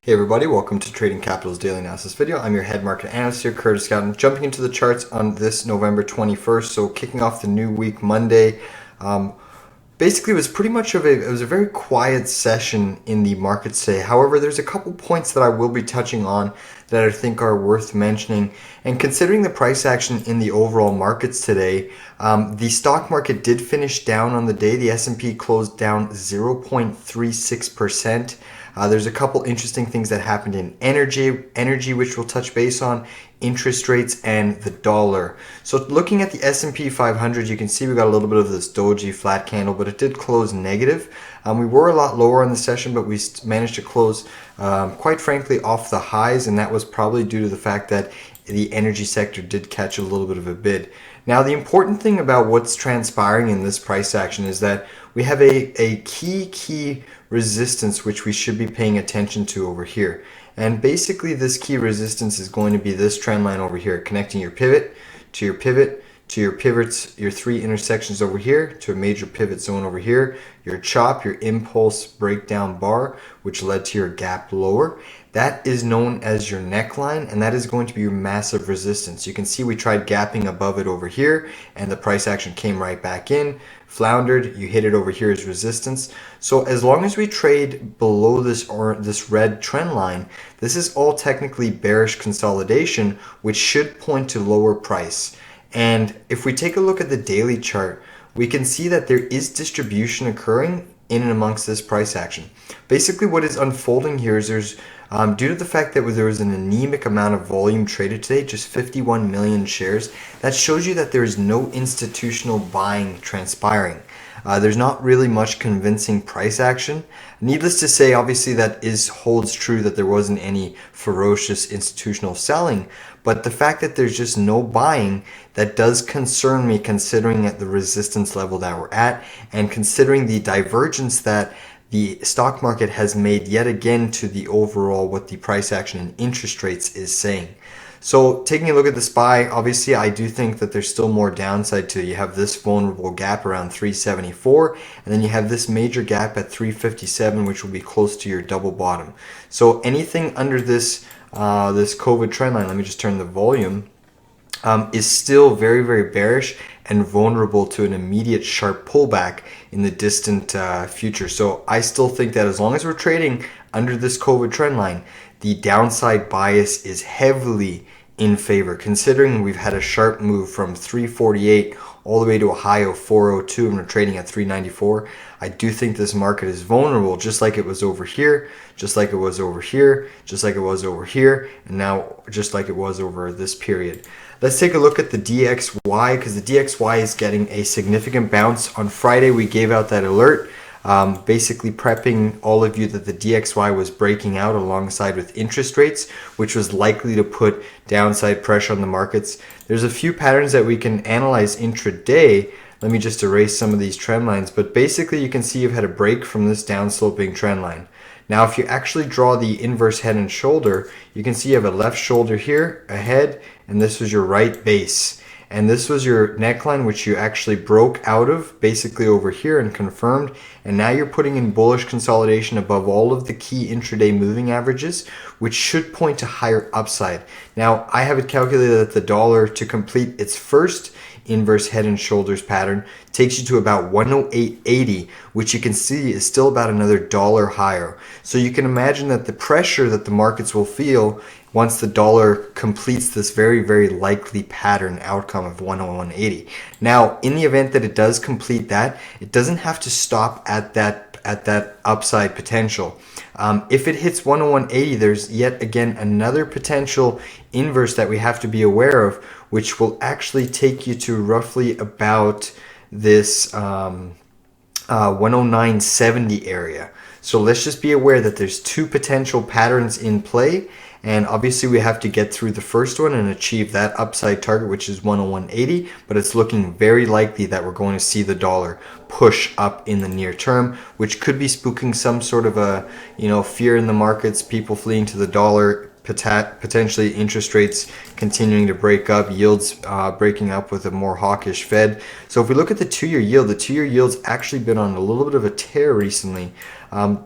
Hey everybody, welcome to Trading Capital's Daily Analysis video. I'm your head market analyst here, Curtis Scouten. Jumping into the charts on this November 21st, so kicking off the new week Monday. Basically, it was pretty much it was a very quiet session in the markets today. However, there's a couple points that I will be touching on that I think are worth mentioning. And considering the price action in the overall markets today, the stock market did finish down on the day. The S&P closed down 0.36%. There's a couple interesting things that happened in energy, which we'll touch base on, interest rates, and the dollar. So looking at the S&P 500, you can see we got a little bit of this doji flat candle, but it did close negative. We were a lot lower on the session, but we managed to close, quite frankly, off the highs, and that was probably due to the fact that the energy sector did catch a little bit of a bid. Now, the important thing about what's transpiring in this price action is that we have a key resistance which we should be paying attention to over here. And basically this key resistance is going to be this trend line over here, connecting your pivot to your pivot to your pivots, your three intersections over here, to a major pivot zone over here, your chop, your impulse breakdown bar, which led to your gap lower. That is known as your neckline, and that is going to be your massive resistance. You can see we tried gapping above it over here, and the price action came right back in, floundered, you hit it over here as resistance. So as long as we trade below this red trend line, this is all technically bearish consolidation, which should point to lower price. And if we take a look at the daily chart, we can see that there is distribution occurring in and amongst this price action. Basically what is unfolding here is there's due to the fact that there was an anemic amount of volume traded today, just 51 million shares, that shows you that there is no institutional buying transpiring. There's not really much convincing price action. Needless to say, obviously that holds true that there wasn't any ferocious institutional selling, but the fact that there's just no buying, that does concern me, considering at the resistance level that we're at, and considering the divergence that the stock market has made yet again to the overall what the price action and interest rates is saying. So taking a look at the SPY, obviously I do think that there's still more downside to it. You have this vulnerable gap around 374, and then you have this major gap at 357, which will be close to your double bottom. So anything under this this COVID trend line, let me just turn the volume, is still very bearish and vulnerable to an immediate sharp pullback in the distant future. So I still think that as long as we're trading under this COVID trend line, the downside bias is heavily in favor, considering we've had a sharp move from 348 all the way to a high of 402 and we're trading at 394. I do think this market is vulnerable, just like it was over here, just like it was over here, just like it was over here, and now just like it was over this period. Let's take a look at the DXY, because the DXY is getting a significant bounce. On Friday, we gave out that alert, basically prepping all of you that the DXY was breaking out alongside with interest rates, which was likely to put downside pressure on the markets. There's a few patterns that we can analyze intraday. Let me just erase some of these trend lines, but basically you can see you've had a break from this downsloping trend line. Now, if you actually draw the inverse head and shoulder, you can see you have a left shoulder here, a head, and this was your right base. And this was your neckline, which you actually broke out of basically over here and confirmed. And now you're putting in bullish consolidation above all of the key intraday moving averages, which should point to higher upside. Now, I have it calculated that the dollar, to complete its first inverse head and shoulders pattern, takes you to about 108.80, which you can see is still about another dollar higher. So you can imagine that the pressure that the markets will feel once the dollar completes this very likely pattern outcome of 101.80. Now, in the event that it does complete that, it doesn't have to stop at that upside potential. If it hits 101.80, there's yet again another potential inverse that we have to be aware of, which will actually take you to roughly about this 109.70 area. So let's just be aware that there's two potential patterns in play, and obviously we have to get through the first one and achieve that upside target, which is 101.80, but it's looking very likely that we're going to see the dollar push up in the near term, which could be spooking some sort of a fear in the markets, people fleeing to the dollar, potentially interest rates continuing to break up, yields breaking up with a more hawkish Fed. So if we look at the 2-year yield, the 2-year yield's actually been on a little bit of a tear recently.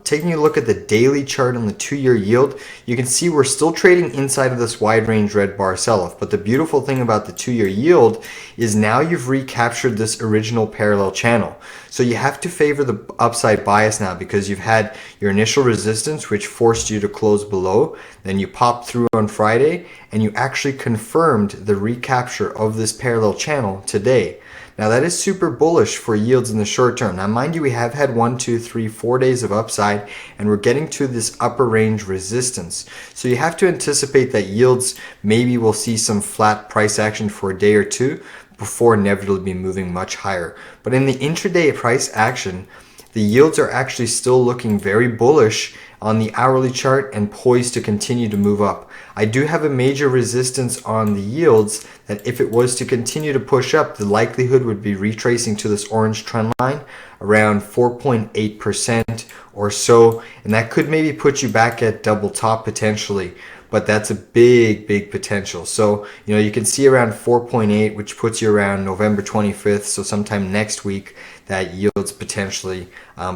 Taking a look at the daily chart on the 2-year yield, you can see we're still trading inside of this wide range red bar sell-off. But the beautiful thing about the 2-year yield is now you've recaptured this original parallel channel. So you have to favor the upside bias now, because you've had your initial resistance, which forced you to close below. Then you popped through on Friday, and you actually confirmed the recapture of this parallel channel today. Now that is super bullish for yields in the short term. Now mind you, we have had 1, 2, 3, 4 days of upside, and we're getting to this upper range resistance. So you have to anticipate that yields maybe will see some flat price action for a day or two before inevitably be moving much higher. But in the intraday price action, the yields are actually still looking very bullish on the hourly chart and poised to continue to move up. I do have a major resistance on the yields that if it was to continue to push up, the likelihood would be retracing to this orange trend line around 4.8% or so, and that could maybe put you back at double top potentially. But that's a big potential. So, you can see around 4.8, which puts you around November 25th. So sometime next week, that yields potentially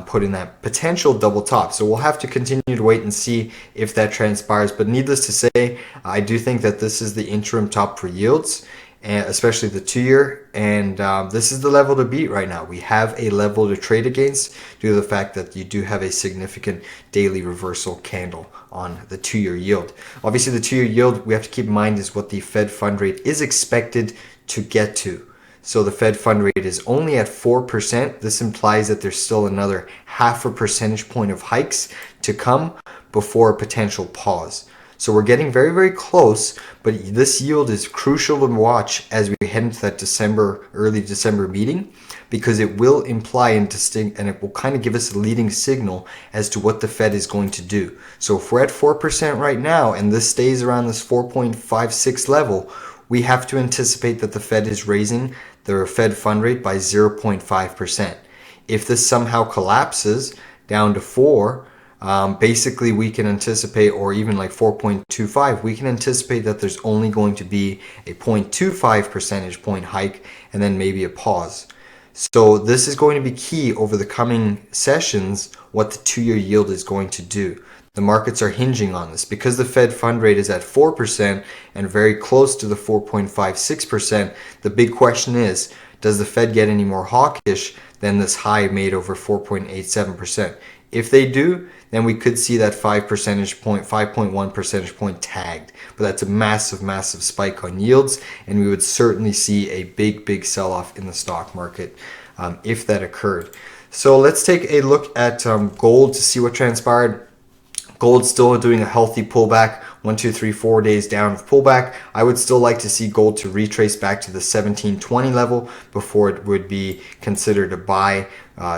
put in that potential double top. So we'll have to continue to wait and see if that transpires. But needless to say, I do think that this is the interim top for yields, and especially the 2-year, and this is the level to beat right now. We have a level to trade against due to the fact that you do have a significant daily reversal candle on the 2-year yield. Obviously, the 2-year yield, we have to keep in mind, is what the Fed fund rate is expected to get to. So the Fed fund rate is only at 4%. This implies that there's still another 0.5 percentage point of hikes to come before a potential pause. So we're getting very close, but this yield is crucial to watch as we head into that early December meeting, because it will imply and it will kind of give us a leading signal as to what the Fed is going to do. So if we're at 4% right now and this stays around this 4.56 level, we have to anticipate that the Fed is raising their Fed fund rate by 0.5%. If this somehow collapses down to 4, basically we can anticipate, or even like 4.25, we can anticipate that there's only going to be a 0.25 percentage point hike and then maybe a pause. So this is going to be key over the coming sessions, what the 2-year yield is going to do. The markets are hinging on this because the Fed fund rate is at 4% and very close to the 4.56%. The big question is, does the Fed get any more hawkish than this high made over 4.87%? If they do, then we could see that 5.1 percentage point tagged. But that's a massive spike on yields, and we would certainly see a big sell-off in the stock market if that occurred. So let's take a look at gold to see what transpired. Gold still doing a healthy pullback, 1, 2, 3, 4 days down of pullback. I would still like to see gold to retrace back to the 1720 level before it would be considered a buy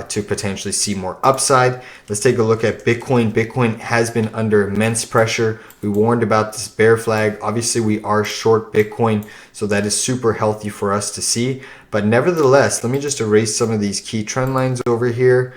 to potentially see more upside. Let's take a look at Bitcoin. Bitcoin has been under immense pressure. We warned about this bear flag. Obviously, we are short Bitcoin, so that is super healthy for us to see. But nevertheless, let me just erase some of these key trend lines over here.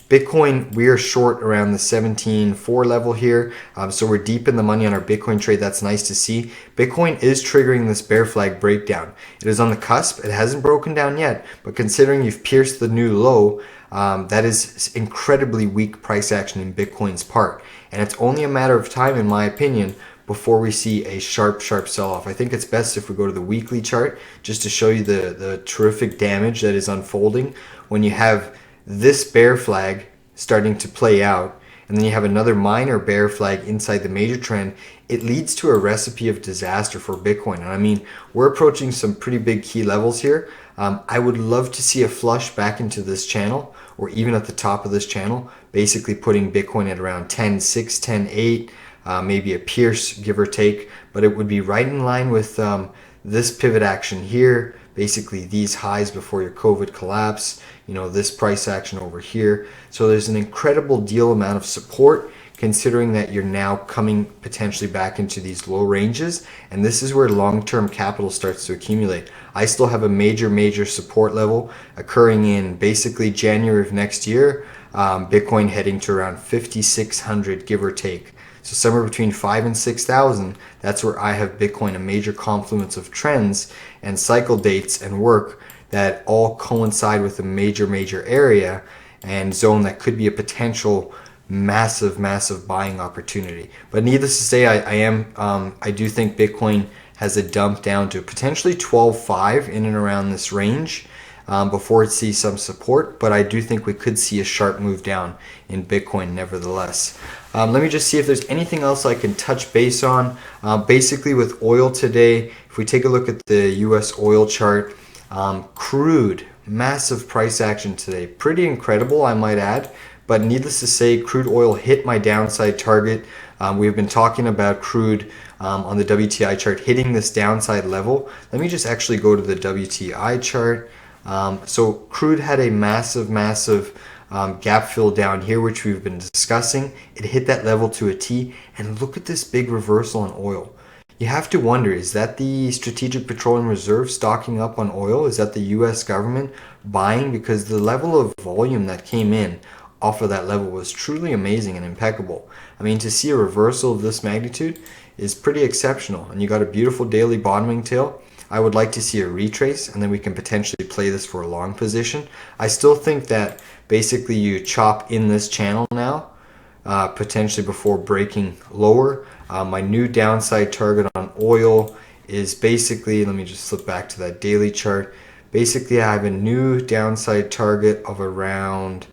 Bitcoin, we are short around the 17.4 level here. So we're deep in the money on our Bitcoin trade. That's nice to see. Bitcoin is triggering this bear flag breakdown. It is on the cusp. It hasn't broken down yet, but considering you've pierced the new low, that is incredibly weak price action in Bitcoin's part. And it's only a matter of time, in my opinion, before we see a sharp sell-off. I think it's best if we go to the weekly chart just to show you the terrific damage that is unfolding when you have this bear flag starting to play out, and then you have another minor bear flag inside the major trend. It leads to a recipe of disaster for Bitcoin. And I mean, we're approaching some pretty big key levels here. I would love to see a flush back into this channel, or even at the top of this channel, basically putting Bitcoin at around 10.6, 10.8, maybe a pierce, give or take, but it would be right in line with this pivot action here, basically these highs before your COVID collapse, this price action over here. So there's an incredible deal amount of support, considering that you're now coming potentially back into these low ranges, and this is where long-term capital starts to accumulate. I still have a major support level occurring in basically January of next year, Bitcoin heading to around 5,600, give or take. So somewhere between 5,000 and 6,000, that's where I have Bitcoin, a major confluence of trends and cycle dates and work that all coincide with a major area. and zone that could be a potential massive buying opportunity. But needless to say, I do think Bitcoin has a dump down to potentially 12.5 in and around this range before it sees some support. But I do think we could see a sharp move down in Bitcoin nevertheless. Let me just see if there's anything else I can touch base on. Basically with oil today, if we take a look at the US oil chart, crude, massive price action today. Pretty incredible, I might add. But needless to say, crude oil hit my downside target. We've been talking about crude on the WTI chart hitting this downside level. Let me just actually go to the WTI chart. So crude had a massive gap fill down here, which we've been discussing. It hit that level to a T, and look at this big reversal in oil. You have to wonder, is that the Strategic Petroleum Reserve stocking up on oil? Is that the US government buying? Because the level of volume that came in off of that level was truly amazing and impeccable. I mean, to see a reversal of this magnitude is pretty exceptional. And you got a beautiful daily bottoming tail. I would like to see a retrace, and then we can potentially play this for a long position. I still think that basically you chop in this channel now, potentially before breaking lower. My new downside target on oil is basically, let me just flip back to that daily chart. Basically, I have a new downside target of around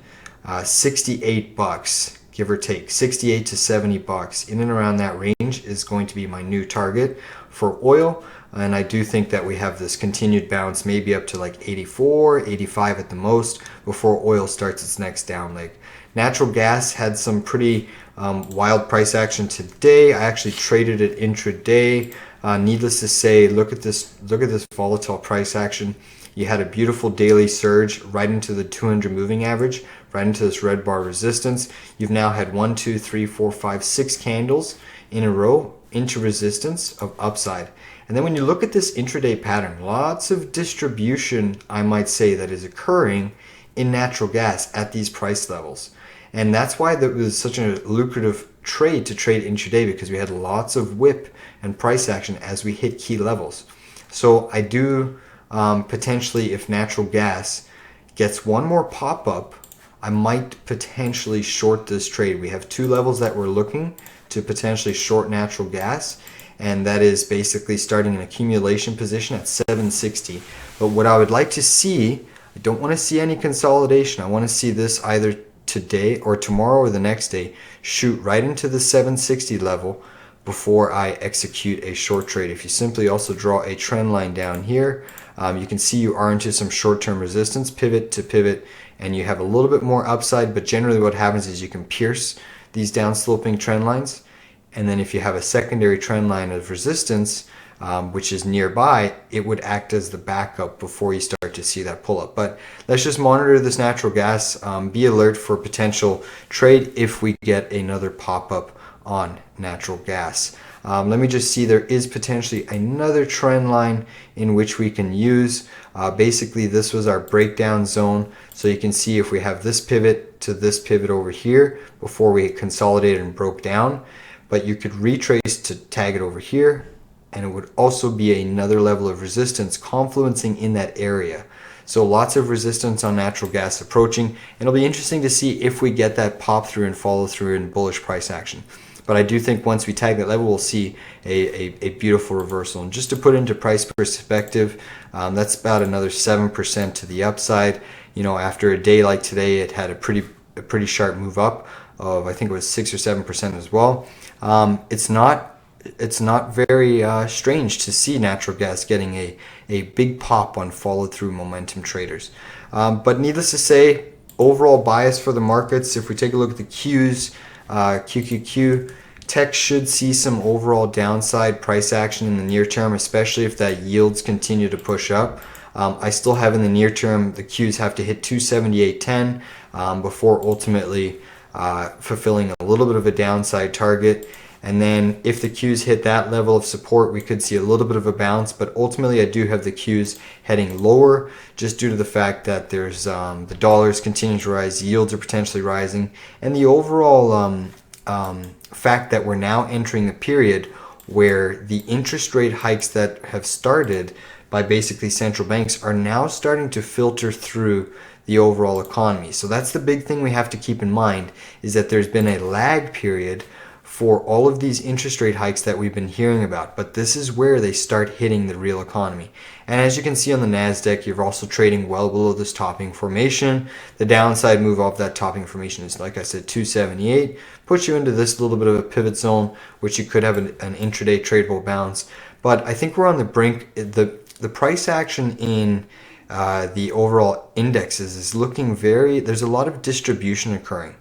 $68, give or take, 68 to 70 bucks. In and around that range is going to be my new target for oil. And I do think that we have this continued bounce, maybe up to like 84, 85 at the most, before oil starts its next down leg. Natural gas had some pretty wild price action today. I actually traded it intraday. Needless to say, look at this volatile price action. You had a beautiful daily surge right into the 200 moving average, right into this red bar resistance. You've now had 1, 2, 3, 4, 5, 6 candles in a row into resistance of upside. And then when you look at this intraday pattern, lots of distribution, I might say, that is occurring in natural gas at these price levels. And that's why it was such a lucrative trade to trade intraday, because we had lots of whip and price action as we hit key levels. So I do potentially, if natural gas gets one more pop-up, I might potentially short this trade. We have two levels that we're looking to potentially short natural gas, and that is basically starting an accumulation position at 760. But what I would like to see, I don't want to see any consolidation. I want to see this either today or tomorrow or the next day shoot right into the 760 level before I execute a short trade. If you simply also draw a trend line down here, you can see you are into some short-term resistance, pivot to pivot, and you have a little bit more upside. But generally what happens is you can pierce these down-sloping trend lines, and then if you have a secondary trend line of resistance, which is nearby, it would act as the backup before you start to see that pull up. But let's just monitor this natural gas, be alert for potential trade if we get another pop-up on natural gas. Let me just see, there is potentially another trend line in which we can use. Basically, this was our breakdown zone. So you can see if we have this pivot to this pivot over here before we consolidated and broke down. But you could retrace to tag it over here, and it would also be another level of resistance confluencing in that area. So lots of resistance on natural gas approaching, and it'll be interesting to see if we get that pop through and follow through in bullish price action. But I do think once we tag that level, we'll see a beautiful reversal. And just to put into price perspective, that's about another 7% to the upside. You know, after a day like today, it had a pretty sharp move up of, I think it was 6 or 7% as well. It's not very strange to see natural gas getting a big pop on follow-through momentum traders. But needless to say, overall bias for the markets, if we take a look at the Qs, QQQ, tech should see some overall downside price action in the near term, especially if that yields continue to push up. I still have in the near term, the Qs have to hit 278.10 before ultimately fulfilling a little bit of a downside target. And then if the Qs hit that level of support, we could see a little bit of a bounce. But ultimately, I do have the Qs heading lower just due to the fact that there's the dollars continue to rise, yields are potentially rising, and the overall fact that we're now entering the period where the interest rate hikes that have started by basically central banks are now starting to filter through the overall economy. So that's the big thing we have to keep in mind, is that there's been a lag period for all of these interest rate hikes that we've been hearing about, but this is where they start hitting the real economy. And as you can see on the NASDAQ, you're also trading well below this topping formation. The downside move off that topping formation is, like I said, 278, puts you into this little bit of a pivot zone, which you could have an intraday tradable bounce. But I think we're on the brink. The price action in the overall indexes is looking there's a lot of distribution occurring.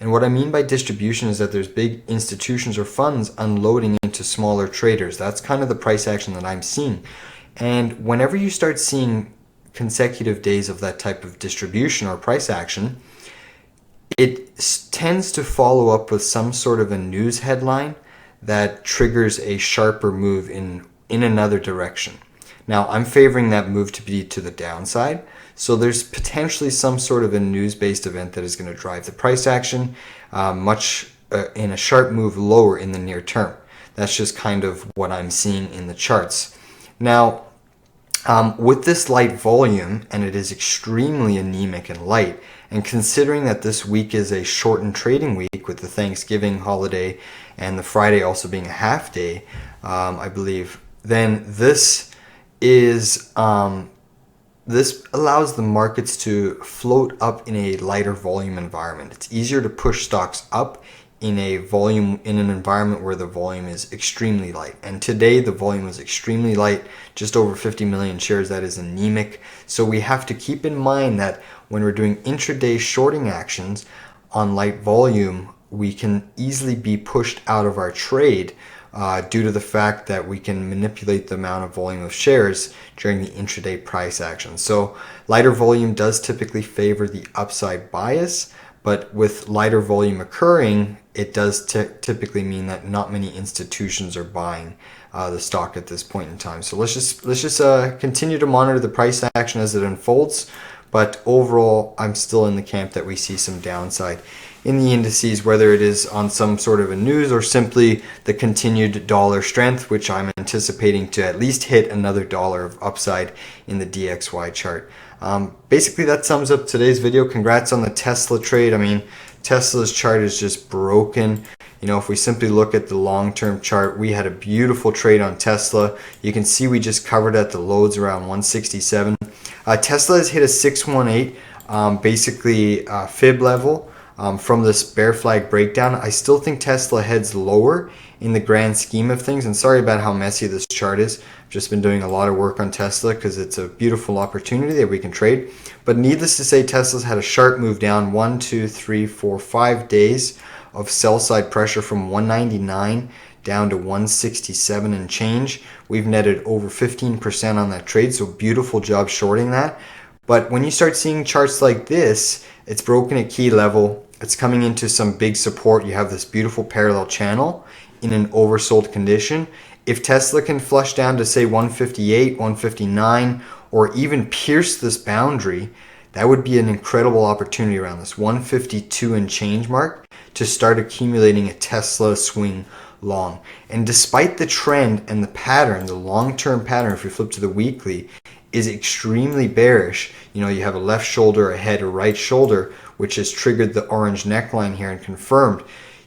And what I mean by distribution is that there's big institutions or funds unloading into smaller traders. That's kind of the price action that I'm seeing. And whenever you start seeing consecutive days of that type of distribution or price action, it tends to follow up with some sort of a news headline that triggers a sharper move in another direction. Now, I'm favoring that move to be to the downside. So there's potentially some sort of a news-based event that is going to drive the price action in a sharp move lower in the near term. That's just kind of what I'm seeing in the charts. Now, with this light volume, and it is extremely anemic and light, and considering that this week is a shortened trading week with the Thanksgiving holiday and the Friday also being a half day, I believe, then this allows the markets to float up in a lighter volume environment. It's easier to push stocks up in an environment where the volume is extremely light. And today the volume is extremely light, just over 50 million shares. That is anemic. So we have to keep in mind that when we're doing intraday shorting actions on light volume, we can easily be pushed out of our trade due to the fact that we can manipulate the amount of volume of shares during the intraday price action. So lighter volume does typically favor the upside bias, but with lighter volume occurring, it does typically mean that not many institutions are buying the stock at this point in time. So let's just continue to monitor the price action as it unfolds. But overall, I'm still in the camp that we see some downside in the indices, whether it is on some sort of a news or simply the continued dollar strength, which I'm anticipating to at least hit another dollar of upside in the DXY chart. Basically, that sums up today's video. Congrats on the Tesla trade. I mean, Tesla's chart is just broken. You know, if we simply look at the long-term chart, we had a beautiful trade on Tesla. You can see we just covered at the lows around 167. Tesla has hit a 618, fib level from this bear flag breakdown. I still think Tesla heads lower in the grand scheme of things. And sorry about how messy this chart is. I've just been doing a lot of work on Tesla because it's a beautiful opportunity that we can trade. But needless to say, Tesla's had a sharp move down 1, 2, 3, 4, 5 days of sell side pressure from 199 down to 167 and change. We've netted over 15% on that trade, so beautiful job shorting that. But when you start seeing charts like this, it's broken at key level. It's coming into some big support. You have this beautiful parallel channel in an oversold condition. If Tesla can flush down to say 158, 159, or even pierce this boundary, that would be an incredible opportunity around this 152 and change mark to start accumulating a Tesla swing long. And despite the trend and the pattern, the long-term pattern, if you flip to the weekly, is extremely bearish. You know, you have a left shoulder, a head, a right shoulder, which has triggered the orange neckline here and confirmed.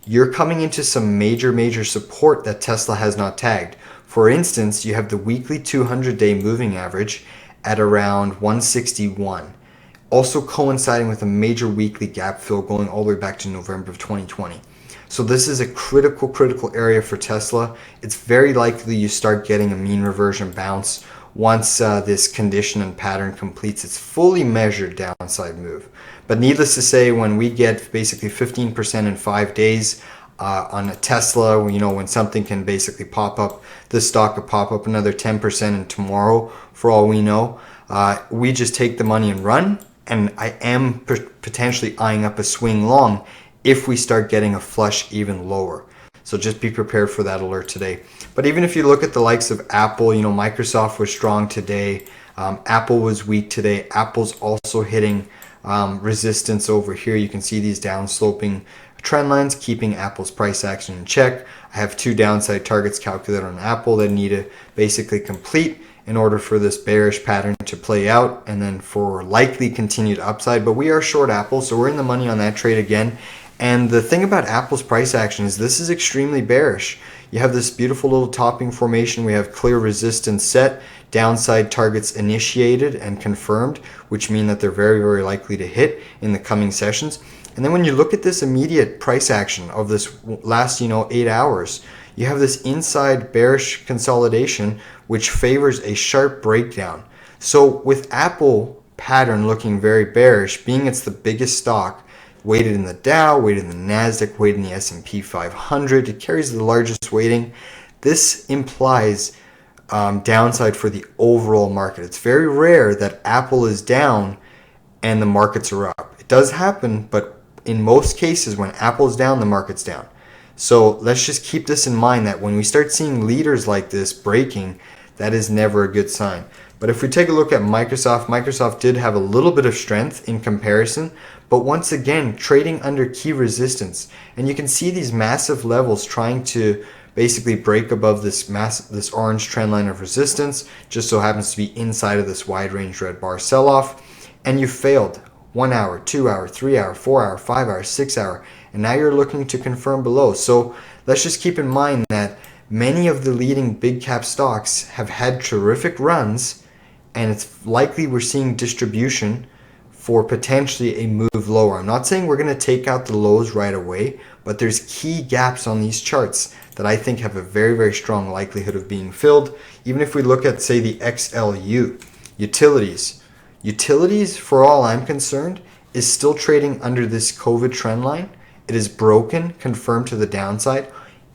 You're coming into some major support that Tesla has not tagged. For instance, you have the weekly 200-day moving average at around 161. Also coinciding with a major weekly gap fill going all the way back to November of 2020. So this is a critical area for Tesla. It's very likely you start getting a mean reversion bounce once this condition and pattern completes its fully measured downside move. But needless to say, when we get basically 15% in 5 days on a Tesla, you know, when something can basically pop up, the stock could pop up another 10% in tomorrow, for all we know. We just take the money and run. And I am potentially eyeing up a swing long if we start getting a flush even lower. So just be prepared for that alert today. But even if you look at the likes of Apple, you know, Microsoft was strong today. Apple was weak today. Apple's also hitting resistance over here. You can see these down sloping trend lines keeping Apple's price action in check. I have 2 downside targets calculated on Apple that need to basically complete. in order for this bearish pattern to play out and then for likely continued upside. But we are short Apple, so we're in the money on that trade again. And the thing about Apple's price action is this is extremely bearish. You have this beautiful little topping formation. We have clear resistance set, downside targets initiated and confirmed, which mean that they're very, very likely to hit in the coming sessions. And then when you look at this immediate price action of this last, 8 hours, you have this inside bearish consolidation, which favors a sharp breakdown. So with Apple pattern looking very bearish, being it's the biggest stock, weighted in the Dow, weighted in the Nasdaq, weighted in the S&P 500, it carries the largest weighting. This implies downside for the overall market. It's very rare that Apple is down and the markets are up. It does happen, but in most cases when Apple is down, the market's down. So let's just keep this in mind that when we start seeing leaders like this breaking, that is never a good sign. But if we take a look at Microsoft did have a little bit of strength in comparison, but once again, trading under key resistance. And you can see these massive levels trying to basically break above this orange trend line of resistance, just so happens to be inside of this wide range red bar sell-off. And you failed 1 hour, 2 hour, 3 hour, 4 hour, 5 hour, 6 hour, and now you're looking to confirm below. So let's just keep in mind that many of the leading big cap stocks have had terrific runs, and it's likely we're seeing distribution for potentially a move lower. I'm not saying we're going to take out the lows right away, but there's key gaps on these charts that I think have a very, very strong likelihood of being filled. Even if we look at, say, the XLU, utilities. Utilities, for all I'm concerned, is still trading under this COVID trend line. It is broken, confirmed to the downside.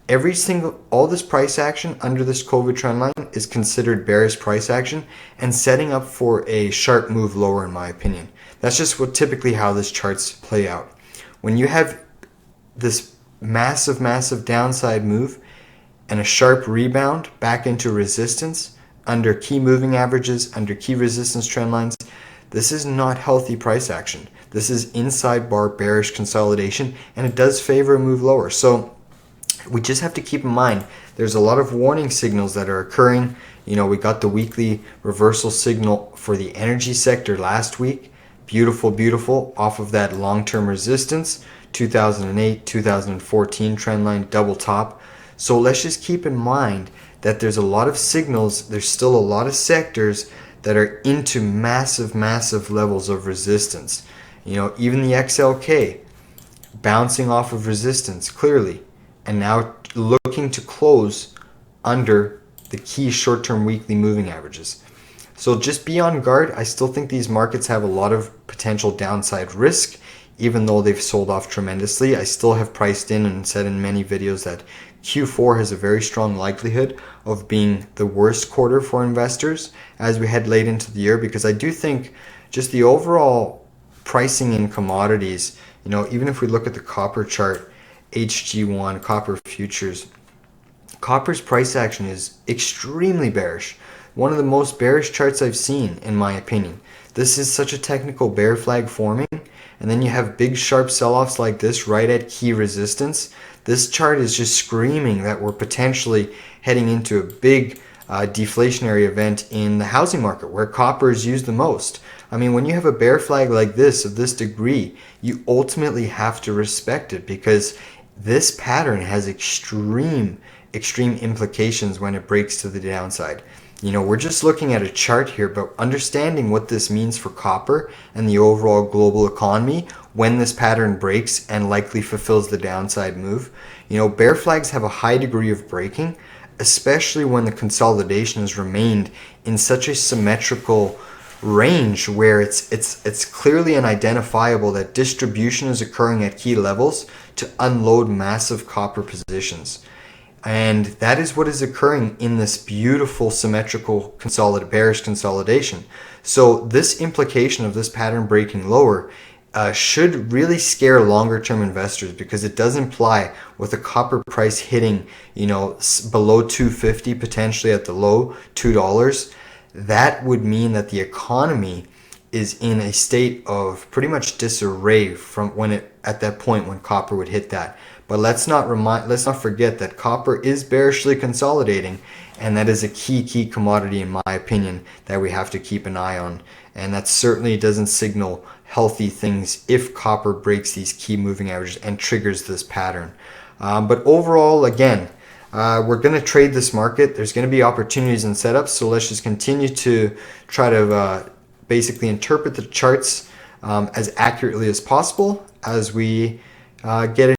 All this price action under this COVID trend line is considered bearish price action and setting up for a sharp move lower, in my opinion. That's just typically how this charts play out. When you have this massive downside move and a sharp rebound back into resistance under key moving averages, under key resistance trend lines, this is not healthy price action. This is inside bar bearish consolidation, and it does favor a move lower. So we just have to keep in mind there's a lot of warning signals that are occurring. We got the weekly reversal signal for the energy sector last week. Beautiful, off of that long-term resistance, 2008, 2014 trend line, double top. So let's just keep in mind that there's a lot of signals, there's still a lot of sectors that are into massive levels of resistance. Even the XLK bouncing off of resistance clearly, and now looking to close under the key short-term weekly moving averages. So just be on guard. I still think these markets have a lot of potential downside risk, even though they've sold off tremendously. I still have priced in and said in many videos that Q4 has a very strong likelihood of being the worst quarter for investors as we head late into the year, because I do think just the overall pricing in commodities, even if we look at the copper chart, HG1, copper futures, copper's price action is extremely bearish. One of the most bearish charts I've seen, in my opinion. This is such a technical bear flag forming, and then you have big sharp sell-offs like this right at key resistance. This chart is just screaming that we're potentially heading into a big deflationary event in the housing market where copper is used the most. I mean, when you have a bear flag like this, of this degree, you ultimately have to respect it, because this pattern has extreme implications when it breaks to the downside. We're just looking at a chart here, but understanding what this means for copper and the overall global economy when this pattern breaks and likely fulfills the downside move. Bear flags have a high degree of breaking, especially when the consolidation has remained in such a symmetrical range where it's clearly unidentifiable that distribution is occurring at key levels to unload massive copper positions. And that is what is occurring in this beautiful symmetrical bearish consolidation. So this implication of this pattern breaking lower should really scare longer term investors, because it does imply with the copper price hitting below 250, potentially at the low $2, that would mean that the economy is in a state of pretty much disarray from at that point when copper would hit that. But let's not forget that copper is bearishly consolidating, and that is a key commodity in my opinion that we have to keep an eye on. And that certainly doesn't signal healthy things if copper breaks these key moving averages and triggers this pattern. But overall, again, we're going to trade this market. There's going to be opportunities and setups, so let's just continue to try to basically interpret the charts as accurately as possible as we get